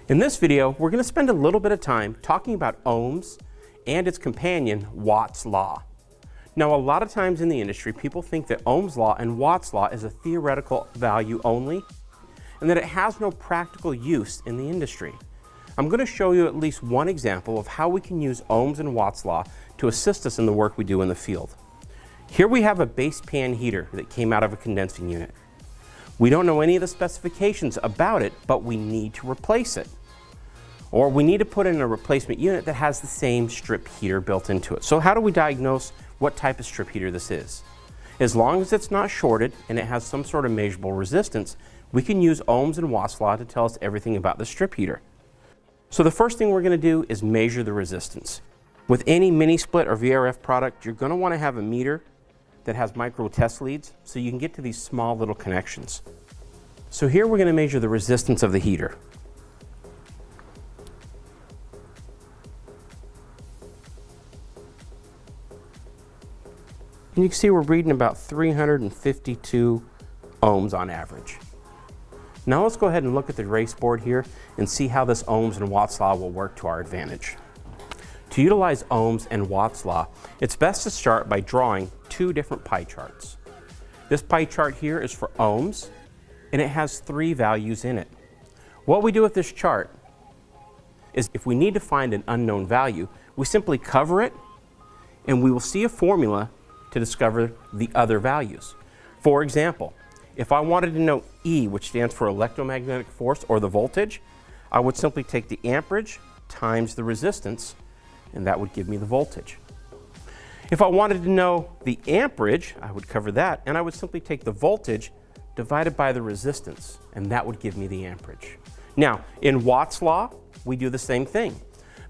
In this video, we're going to spend a little bit of time talking about Ohms and its companion, Watts Law. Now, a lot of times in the industry, people think that Ohm's Law and Watts Law is a theoretical value only, and that it has no practical use in the industry. I'm going to show you at least one example of how we can use Ohm's and Watts Law to assist us in the work we do in the field. Here we have a base pan heater that came out of a condensing unit. We don't know any of the specifications about it, but we need to replace it. Or we need to put in a replacement unit that has the same strip heater built into it. So how do we diagnose what type of strip heater this is? As long as it's not shorted and it has some sort of measurable resistance, we can use Ohm's and Watts Law to tell us everything about the strip heater. So the first thing we're going to do is measure the resistance. With any mini split or VRF product, you're going to want to have a meter that has micro test leads so you can get to these small little connections. So here we're going to measure the resistance of the heater. And you can see we're reading about 352 ohms on average. Now let's go ahead and look at the race board here and see how this Ohms and Watts Law will work to our advantage. To utilize Ohms and Watts Law, it's best to start by drawing two different pie charts. This pie chart here is for ohms, and it has three values in it. What we do with this chart is if we need to find an unknown value, we simply cover it, and we will see a formula to discover the other values. For example, if I wanted to know E, which stands for electromagnetic force or the voltage, I would simply take the amperage times the resistance, and that would give me the voltage. If I wanted to know the amperage, I would cover that, and I would simply take the voltage divided by the resistance, and that would give me the amperage. Now, in Watts Law, we do the same thing,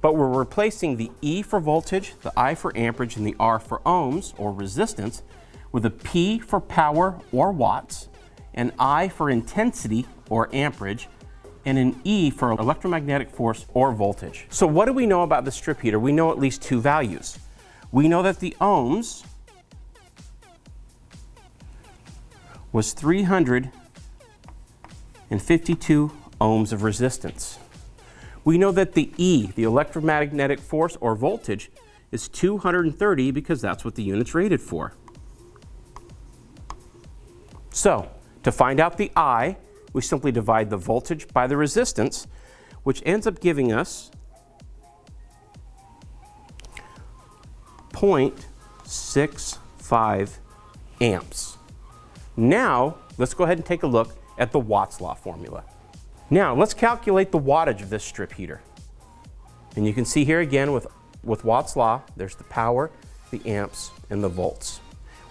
but we're replacing the E for voltage, the I for amperage, and the R for ohms, or resistance, with a P for power, or watts, an I for intensity, or amperage, and an E for electromagnetic force, or voltage. So what do we know about the strip heater? We know at least two values. We know that the ohms was 352 ohms of resistance. We know that the E, the electromagnetic force or voltage, is 230 because that's what the unit's rated for. So, to find out the I, we simply divide the voltage by the resistance, which ends up giving us 0.65 amps. Now, let's go ahead and take a look at the Watts Law formula. Now, let's calculate the wattage of this strip heater. And you can see here again with Watts Law, there's the power, the amps, and the volts.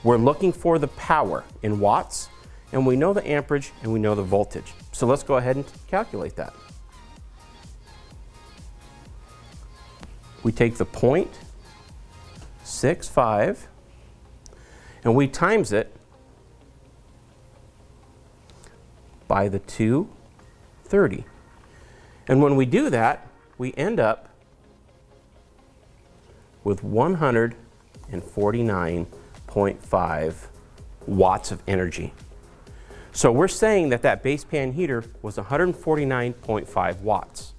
We're looking for the power in watts, and we know the amperage, and we know the voltage. So let's go ahead and calculate that. We take the 0.65, and we times it by the 230. And when we do that, we end up with 149.5 watts of energy. So we're saying that that base pan heater was 149.5 watts.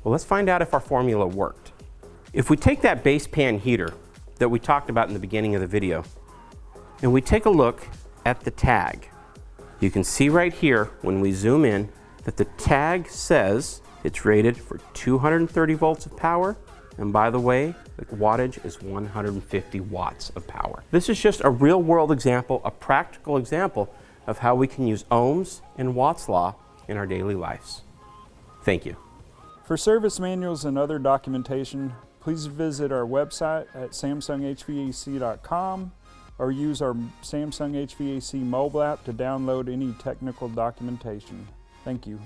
Well, let's find out if our formula worked. If we take that base pan heater that we talked about in the beginning of the video, and we take a look at the tag, you can see right here when we zoom in that the tag says it's rated for 230 volts of power, and by the way, the wattage is 150 watts of power. This is just a real-world example, a practical example of how we can use Ohms and Watts Law in our daily lives. Thank you. For service manuals and other documentation, please visit our website at samsunghvac.com or use our Samsung HVAC mobile app to download any technical documentation. Thank you.